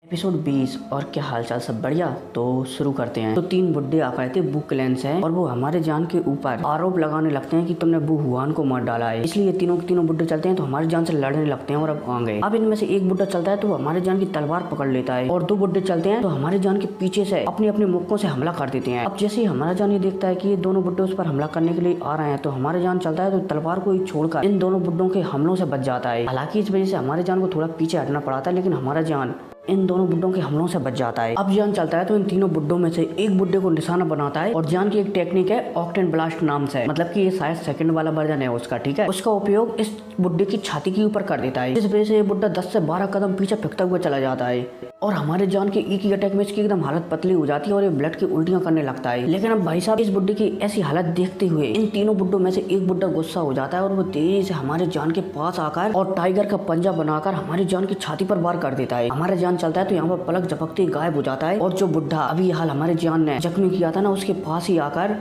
Episode 20 और क्या हालचाल, सब बढ़िया। तो शुरू करते हैं। तो तीन बुड्ढे आ गए थे, बू क्लैन से, और वो हमारे जान के ऊपर आरोप लगाने लगते हैं कि तुमने बू हुआन को मार डाला है। इसलिए तीनों के तीनों बुड्ढे चलते हैं तो हमारे जान से लड़ने लगते हैं और अब आ गए। अब इनमें से एक बुड्ढा चलता है तो वो हमारे जान की तलवार पकड़ लेता है, और दो बुड्ढे चलते हैं तो हमारे जान के पीछे से अपने अपने मुक्कों से हमला कर देते हैं। अब जैसे ही हमारा जान ये देखता है कि ये दोनों बुड्ढे उस पर हमला करने के लिए आ रहे हैं तो हमारे जान चलता है तो तलवार को ही छोड़कर इन दोनों बुड्ढों के हमलों से बच जाता है। हालांकि इस वजह से हमारे जान को थोड़ा पीछे हटना पड़ा था, लेकिन हमारा जान इन दोनों बुड्ढों के हमलों से बच जाता है। अब जान चलता है तो इन तीनों बुड्ढों में से एक बुड्ढे को निशाना बनाता है, और जान की एक टेक्निक है ऑक्टेन ब्लास्ट नाम से, मतलब कि ये शायद सेकंड वाला वर्जन है उसका, ठीक है। उसका उपयोग इस बुड्ढे की छाती के ऊपर कर देता है। इस वजह से ये बुड्ढा 10 से 12 कदम पीछे फेंकता हुआ चला जाता है, और हमारे जान के एक ही अटैक में इसकी एकदम हालत पतली हो जाती है और ये ब्लड की उल्टियां करने लगता है। लेकिन अब भाई साहब, इस बुड्ढे की ऐसी हालत देखते हुए इन तीनों बुड्ढों में से एक बुड्ढा गुस्सा हो जाता है और वो तेजी से हमारे जान के पास आकर और टाइगर का पंजा बनाकर हमारी जान की छाती पर वार कर देता है। हमारा जान चलता है तो यहाँ पर पलक झपकते ही गायब हो जाता है, और जो बुड्ढा अभी हाल हमारे जान ने जख्मी किया था ना, उसके पास ही आकर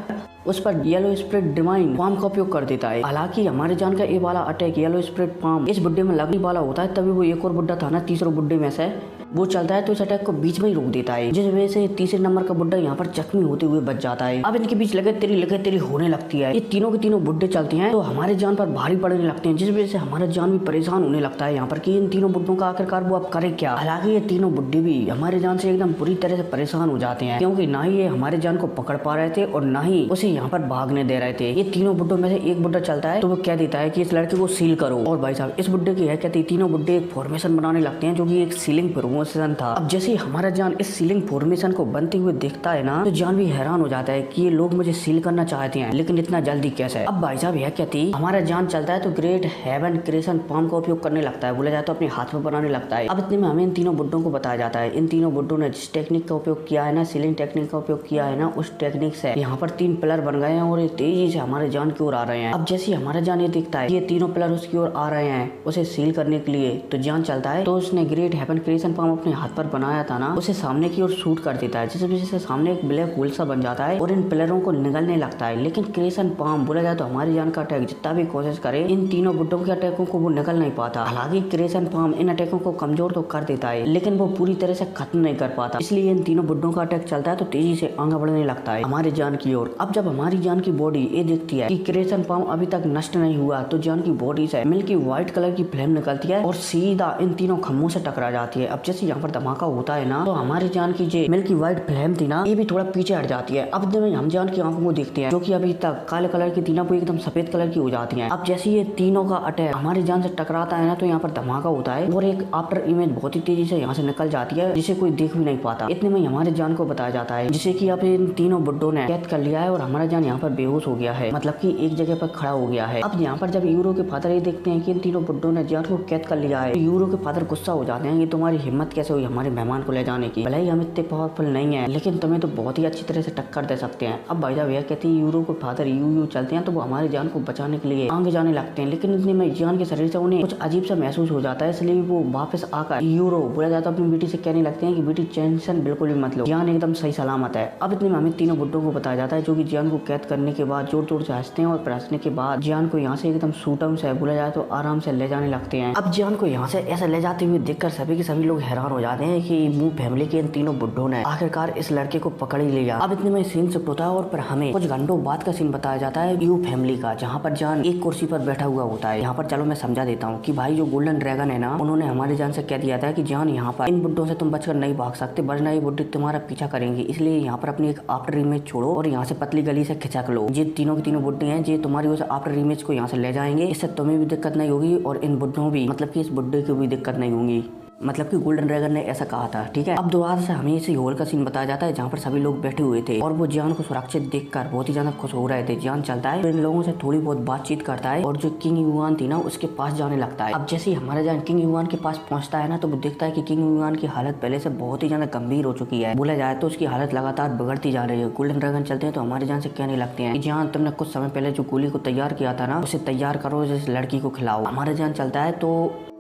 उस पर येलो स्प्रेड डिवाइन पाम का उपयोग कर देता है। हालांकि हमारे जान का ये वाला अटैक येलो स्प्रेड पाम इस बुड्ढे में लगने वाला होता है, तभी वो एक और बुड्ढा था ना तीसरे बुड्ढे में से, वो चलता है तो इस अटैक को बीच में ही रोक देता है, जिस वजह से तीसरे नंबर का बुड्ढा यहाँ पर जख्मी होते हुए बच जाता है। अब इनके बीच लगे तेरी होने लगती है। ये तीनों के तीनों बुड्ढे चलते हैं तो हमारे जान पर भारी पड़ने लगते हैं, जिस वजह से हमारा जान भी परेशान होने लगता है यहाँ पर कि इन तीनों बुड्ढों का आखिरकार वो अब करे क्या। हालांकि ये तीनों बुड्ढे भी हमारे जान से एकदम बुरी तरह से परेशान हो जाते हैं, क्योंकि ना ही ये हमारे जान को पकड़ पा रहे थे और ना ही उसे यहाँ पर भागने दे रहे थे। ये तीनों बुड्ढों में से एक बुड्ढा चलता है तो वो कह देता है कि इस लड़के को सील करो, और भाई साहब इस बुड्ढे की है कहती तीनों बुड्ढे एक फॉर्मेशन बनाने लगते हैं जो कि एक सीलिंग फॉर्मेशन था। अब जैसे ही हमारा जान इस सीलिंग फॉर्मेशन को बनते हुए देखता है ना, तो जान भी हैरान हो जाता है कि ये लोग मुझे सील करना चाहते हैं, लेकिन इतना जल्दी कैसे। अब भाई साहब यह कहती हमारा जान चलता है तो ग्रेट हेवन क्रिएशन पाम का उपयोग करने लगता है, बोला जाए तो अपने हाथ में बनाने लगता है। अब इतने में हमें इन तीनों बुड्ढों को बताया जाता है, इन तीनों बुड्ढों ने जिस टेक्निक का उपयोग किया है ना, सीलिंग टेक्निक का उपयोग किया है ना, उस टेक्निक से यहाँ पर 3 पिलर बन गए हैं और ये तेजी से हमारे जान की ओर आ रहे हैं। अब जैसे हमारा जान ये दिखता है ये तीनों पिलर उसकी ओर आ रहे हैं उसे सील करने के लिए, तो जान चलता है तो उसने ग्रेट हेवन क्रिएशन पाम अपने हाथ पर बनाया था ना, उसे सामने की ओर शूट कर देता है, जिस वजह से सामने एक ब्लैक होल सा बन जाता है और इन पिलरों को निगलने लगता है। लेकिन क्रिएशन पाम बोला जाए तो हमारी जान का अटैक जितना भी कोशिश करे, इन तीनों बुड्ढों के अटैकों को वो निकल नहीं पाता। हालांकि क्रिएशन पाम इन अटैकों को कमजोर तो कर देता है, लेकिन वो पूरी तरह से खत्म नहीं कर पाता। इसलिए इन तीनों बुड्ढों का अटैक चलता है तो तेजी से आगे बढ़ने लगता है हमारे जान की ओर। अब जब हमारी जान की बॉडी ये देखती है कि क्रिएशन पाम अभी तक नष्ट नहीं हुआ, तो जान की बॉडी से मिल्की व्हाइट कलर की फ्लेम निकलती है और सीधा इन तीनों खम्भों से टकरा जाती है। अब जैसे यहाँ पर धमाका होता है ना, तो हमारी जान की जो मिल्की व्हाइट फ्लेम थी ना, ये भी थोड़ा पीछे हट जाती है। अब जब हम जान की आंखों को देखते हैं जो कि अभी तक काले कलर की थी ना, वो एकदम सफेद कलर की हो जाती है। अब जैसे ये तीनों का अटैक हमारी जान से टकराता है ना, तो यहाँ पर धमाका होता है और एक आफ्टर इमेज बहुत ही तेजी से यहाँ से निकल जाती है, जिसे कोई देख भी नहीं पाता। इतने में हमारे जान को बताया जाता है जिसे कि अब इन तीनों बुड्ढों ने कैद कर लिया है और हमारा जान यहाँ पर बेहोश हो गया है, मतलब कि एक जगह पर खड़ा हो गया है। अब यहाँ पर जब यूरो के फादर ये देखते हैं कि इन तीनों बुड्ढों ने जान को कैद कर लिया है, तो यूरो के फादर गुस्सा हो जाते हैं कि तुम्हारी हिम्मत कैसे हुई हमारे मेहमान को ले जाने की, भले ही हम इतने पावरफुल नहीं है लेकिन तुम्हें तो बहुत ही अच्छी तरह से टक्कर दे सकते हैं। अब भाई साहब यह कहते हैं यूरो के फादर यू चलते हैं तो वो हमारी जान को बचाने के लिए आगे जाने लगते हैं, लेकिन इतने में जान के शरीर से उन्हें कुछ अजीब सा महसूस हो जाता है, इसलिए वो वापस आकर यूरो बोला जाता है अपनी बेटी से कहने लगते हैं कि बेटी टेंशन बिल्कुल भी मत लो, जान एकदम सही सलामत है। अब इतने में हमें तीनों बुड्ढों को बताया जाता है जो कि जान को कैद करने के बाद जोर जोर से हंसते हैं, और हंसने के बाद जान को यहाँ से एकदम सूटम से बोला जाए तो आराम से ले जाने लगते हैं। अब जान को यहाँ से ऐसा ले जाते हुए देखकर सभी के सभी लोग हैरान हो जाते हैं कि मू फैमिली के इन तीनों बुड्ढों ने आखिरकार इस लड़के को पकड़ ही लिया। अब इतने में सीन शिफ्ट होता है और पर हमें कुछ घंटों बाद का सीन बताया जाता है यू फैमिली का, जहाँ पर जान एक कुर्सी पर बैठा हुआ होता है। यहाँ पर चलो मैं समझा देता हूँ कि भाई जो गोल्डन ड्रैगन है ना, उन्होंने हमारे जान से कह दिया था कि जान यहाँ पर इन बुड्ढों से तुम बचकर नहीं भाग सकते, वरना ये बुड्ढे तुम्हारा पीछा करेंगे, इसलिए यहाँ पर अपनी एक आफ्टर इमेज छोड़ो और यहाँ से पतली गली से खिंचक लो। ये तीनों के तीनों बुड्ढे हैं, ये तुम्हारी उस आफ्टर इमेज को यहाँ से ले जाएंगे, इससे तुम्हें भी दिक्कत नहीं होगी और इन बुड्ढों भी, मतलब कि इस बुड्ढे को भी दिक्कत नहीं होगी, मतलब कि गोल्डन ड्रैगन ने ऐसा कहा था, ठीक है। अब दोबारा से हमें इसी हॉल का सीन बताया जाता है जहाँ पर सभी लोग बैठे हुए थे और वो जान को सुरक्षित देखकर बहुत ही ज्यादा खुश हो रहे थे। जान चलता है तो इन लोगों से थोड़ी बहुत बातचीत करता है और जो किंग युआन थी ना उसके पास जाने लगता है। अब जैसे ही हमारा जान किंग युआन के पास पहुंचता है ना, तो वो देखता है कि किंग युआन की हालत पहले से बहुत ही ज्यादा गंभीर हो चुकी है, बोला जाए तो उसकी हालत लगातार बिगड़ती जा रही है। गोल्डन ड्रैगन चलते हैं तो हमारे जान से कहने लगते हैं कि जान तुमने कुछ समय पहले जो गोली को तैयार किया था ना, उसे तैयार करो, जिस लड़की को खिलाओ। हमारा जान चलता है तो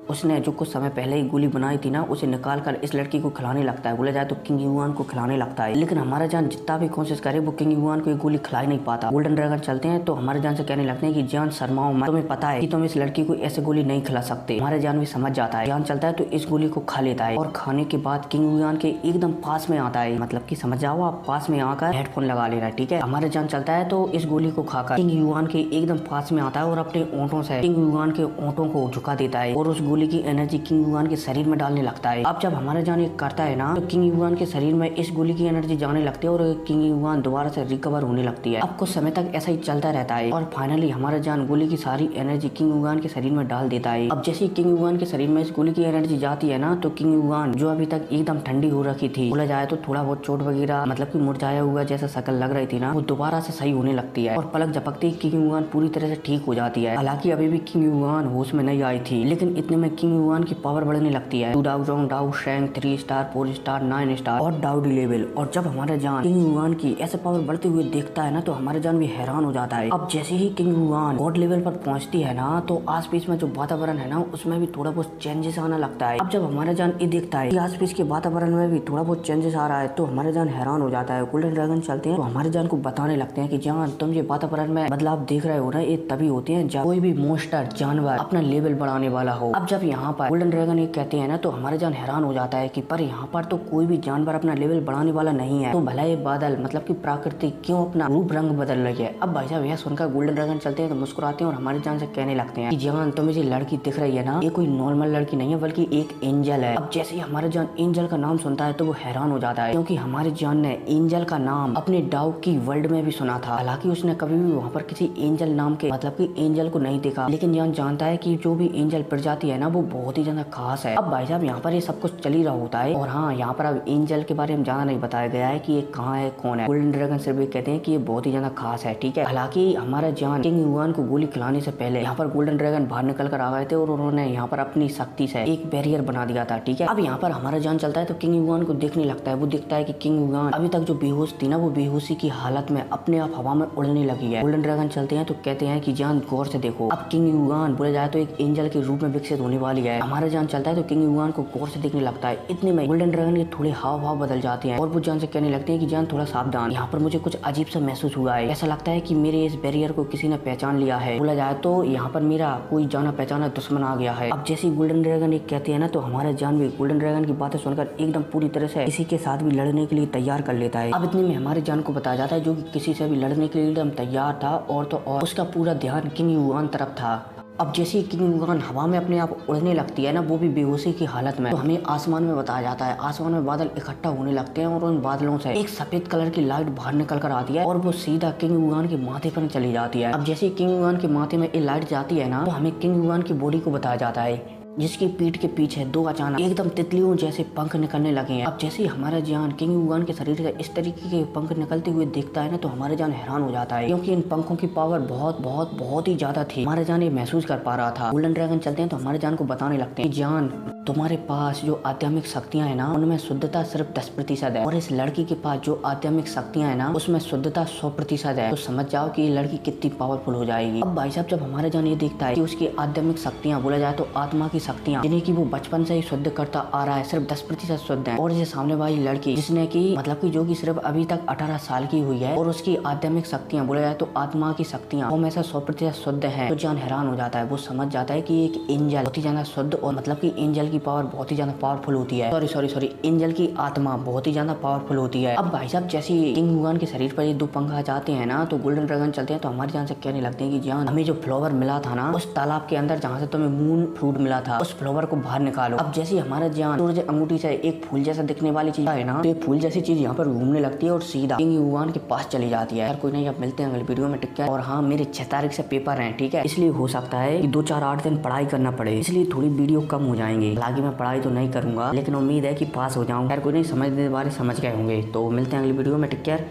उसने जो कुछ समय पहले ही गोली बनाई थी ना, उसे निकाल कर इस लड़की को खिलाने लगता है। बोला जाए तो किंग युआन को खिलाने लगता है, लेकिन हमारा जान जितना भी कोशिश करे वो किंग युआन को गोली खिला ही नहीं पाता। गोल्डन ड्रैगन चलते हैं तो हमारे जान से कहने लगते हैं कि जान शर्माओ मत, तुम्हें पता है कि तुम इस लड़की को ऐसे गोली नहीं खिला सकते। हमारे जान भी समझ जाता है। जान चलता है तो इस गोली को खा लेता है और खाने के बाद किंग युआन के एकदम पास में आता है, मतलब कि समझ जाओ आप, पास में आकर हेडफोन लगा ले रहा है। ठीक है, हमारे जान चलता है तो इस गोली को खाकर किंग युआन के एकदम पास में आता है और अपने ओंठों से किंग युआन के ओंठों को झुका देता है और उस गोली की एनर्जी किंग युआन के शरीर में डालने लगता है। अब जब हमारा जान ये करता है ना, तो किंग युआन के शरीर में इस गोली की एनर्जी जाने लगती है और किंग युआन दोबारा से रिकवर होने लगती है। अब कुछ समय तक ऐसा ही चलता रहता है और फाइनली हमारा जान गोली की सारी एनर्जी किंग युआन के शरीर में डाल देता है। अब जैसे किंग युआन के शरीर में इस गोली की एनर्जी जाती है ना, तो किंग युआन जो अभी तक एकदम ठंडी हो रखी थी, बोला जाए तो थोड़ा बहुत चोट वगैरह मतलब कि मुरझाया हुआ जैसा शक्ल लग रही थी ना, वो दोबारा से सही होने लगती है और पलक झपकते ही किंग युआन पूरी तरह से ठीक हो जाती है। हालांकि अभी भी किंग युआन होश में नहीं आई थी, लेकिन इतने में किंग युआन की पावर बढ़ने लगती है। डाउ जोंग डाउ शेंग 3 स्टार 4 स्टार 9 स्टार और डाउडी लेवल। और जब हमारा जान किंग युआन की ऐसे पावर बढ़ते हुए देखता है ना, तो हमारा जान भी हैरान हो जाता है। अब जैसे ही किंग युआन गॉड लेवल पर पहुंचती है ना, तो आसपास में जो वातावरण है ना, उसमें भी थोड़ा बहुत चेंजेस आना लगता है। अब जब हमारा जान ये देखता है कि आसपास के वातावरण में भी थोड़ा बहुत चेंजेस आ रहा है, तो हमारा जान हैरान हो जाता है। गोल्डन ड्रैगन चलते हैं तो हमारे जान को बताने लगते हैं कि जान तुम ये वातावरण में बदलाव देख रहे हो ना, ये तभी होते हैं जब कोई भी मोस्टर जानवर अपना लेवल बढ़ाने वाला हो। अब जब यहाँ पर गोल्डन ड्रैगन ये कहते हैं ना, तो हमारे जान हैरान हो जाता है कि पर यहाँ पर तो कोई भी जानवर अपना लेवल बढ़ाने वाला नहीं है, तो भला ये बादल मतलब कि प्रकृति क्यों अपना रूप रंग बदल रही है। अब भाई साहब यह सुनकर गोल्डन ड्रैगन चलते हैं तो मुस्कुराते हैं और हमारे जान से कहने लगते हैं कि जान तुम्हें जो लड़की दिख रही है ना, ये कोई नॉर्मल लड़की नहीं है बल्कि एक एंजल है। अब जैसे ही हमारे जान एंजल का नाम सुनता है तो वो हैरान हो जाता है, क्योंकि हमारे जान ने एंजल का नाम अपने डाउ की वर्ल्ड में भी सुना था। हालांकि उसने कभी भी वहाँ पर किसी एंजल नाम के मतलब कि एंजल को नहीं देखा, लेकिन जान जानता है कि जो भी एंजल प्रजाति है ना, वो बहुत ही ज्यादा खास है। अब भाई साहब यहाँ पर ये सब कुछ चल ही रहा होता है और हाँ, यहाँ पर अब एंजल के बारे में ज्यादा नहीं बताया गया है कि ये कहाँ है कौन है। गोल्डन ड्रैगन सिर्फ ये कहते हैं कि ये बहुत ही ज्यादा खास है। ठीक है, हालांकि हमारा जान किंग युआन को गोली खिलाने से पहले यहाँ पर गोल्डन ड्रैगन बाहर निकल कर आ गए थे और उन्होंने यहाँ पर अपनी शक्ति से एक बैरियर बना दिया था। ठीक है, अब यहाँ पर हमारा जान चलता है तो किंग युआन को देखने लगता है। वो देखता है कि किंग युआन अभी तक जो बेहोश थी ना, वो बेहोशी की हालत में अपने आप हवा में उड़ने लगी है। गोल्डन ड्रैगन चलते हैं तो कहते हैं कि जान गौर से देखो, अब किंग युआन बोला जाए तो एक एंजल के रूप में विकसित होने वाली है। हमारा जान चलता है तो किंग युआन को गौर से देखने लगता है। इतने में गोल्डन ड्रैगन के थोड़े हाव भाव बदल जाते हैं और वो जान से कहने लगते हैं कि जान थोड़ा सावधान, यहाँ पर मुझे कुछ अजीब सा महसूस हुआ है। ऐसा लगता है कि मेरे इस बैरियर को किसी ने पहचान लिया है। बोला जाए तो यहाँ पर मेरा कोई जाना पहचाना दुश्मन आ गया है। अब जैसे गोल्डन ड्रैगन एक कहते हैं ना, तो हमारा जान भी गोल्डन ड्रैगन की बातें सुनकर एकदम पूरी तरह से किसी के साथ भी लड़ने के लिए तैयार कर लेता है। अब इतने में हमारे जान को बताया जाता है जो कि किसी से भी लड़ने के लिए एकदम तैयार था और तो और उसका पूरा ध्यान किंग युआन तरफ था। अब जैसे किंग युआन हवा में अपने आप उड़ने लगती है ना, वो भी बेहोशी की हालत में, तो हमें आसमान में बताया जाता है। आसमान में बादल इकट्ठा होने लगते हैं और उन बादलों से एक सफेद कलर की लाइट बाहर निकल कर आती है और वो सीधा किंग युआन के माथे पर चली जाती है। अब जैसे किंग युआन के माथे में ये लाइट जाती है ना, तो हमें किंग युआन की बॉडी को बताया जाता है, जिसकी पीठ के पीछे दो अचानक एकदम तितलियों जैसे पंख निकलने लगे हैं। अब जैसे ही हमारा जान किंग युआन के शरीर से इस तरीके के पंख निकलते हुए देखता है ना, तो हमारा जान हैरान हो जाता है, क्योंकि इन पंखों की पावर बहुत ही ज्यादा थी। हमारा जान ये महसूस कर पा रहा था। गोल्डन ड्रैगन चलते हैं तो हमारे जान को बताने लगते हैं, जान तुम्हारे पास जो आध्यात्मिक शक्तियां है ना, उनमें शुद्धता सिर्फ 10% है और इस लड़की के पास जो आध्यात्मिक शक्तियां है ना, उसमें शुद्धता 100% है। तो समझ जाओ कि ये लड़की कितनी पावरफुल हो जाएगी। अब भाई साहब जब हमारा जान ये देखता है कि उसकी आध्यात्मिक शक्तियां बोला जाए तो आत्मा की शक्तियां, जिन्हें की वो बचपन से ही शुद्ध करता आ रहा है, सिर्फ 10% शुद्ध है, और इसे सामने वाली लड़की जिसने की मतलब की जो कि सिर्फ अभी तक 18 साल की हुई है और उसकी आध्यात्मिक शक्तियां बोला जाए तो आत्मा की शक्तियां वो हमेशा 100% शुद्ध है, तो जान हैरान हो जाता है। वो समझ जाता है कि एक एंजल बहुत ही ज्यादा शुद्ध और मतलब की एंजल की पावर बहुत ही ज्यादा पावरफुल होती है। सॉरी एंजल की आत्मा बहुत ही ज्यादा पावरफुल होती है। अब भाई साहब जैसे किंग युआन के शरीर पर ये दो पंख आ जाते हैं ना, तो गोल्डन ड्रैगन चलते हैं तो हमारी जान से कहने लगते हैं कि जान हमें जो फ्लावर मिला था ना, उस तालाब के अंदर जहाँ से तुम्हें मून फ्रूट मिला था, उस फ्लावर को बाहर निकालो। अब जैसे हमारा जान सूरज अंगूठी से एक फूल जैसा दिखने वाली चीज है ना, तो एक फूल जैसी चीज यहाँ पर घूमने लगती है और सीधा किंग युआन के पास चली जाती है। यार कोई नहीं, अब मिलते हैं अगले वीडियो में। टिक। और हाँ, मेरे 6 तारीख से पेपर हैं, ठीक है, इसलिए हो सकता है कि 2-4-8 दिन पढ़ाई करना पड़े, इसलिए थोड़ी वीडियो कम हो जाएंगे। हालांकि मैं पढ़ाई तो नहीं करूंगा, लेकिन उम्मीद है कि पास हो जाऊं। यार कोई नहीं, समझने वाले समझ गए होंगे। तो मिलते हैं अगली वीडियो में। Take care.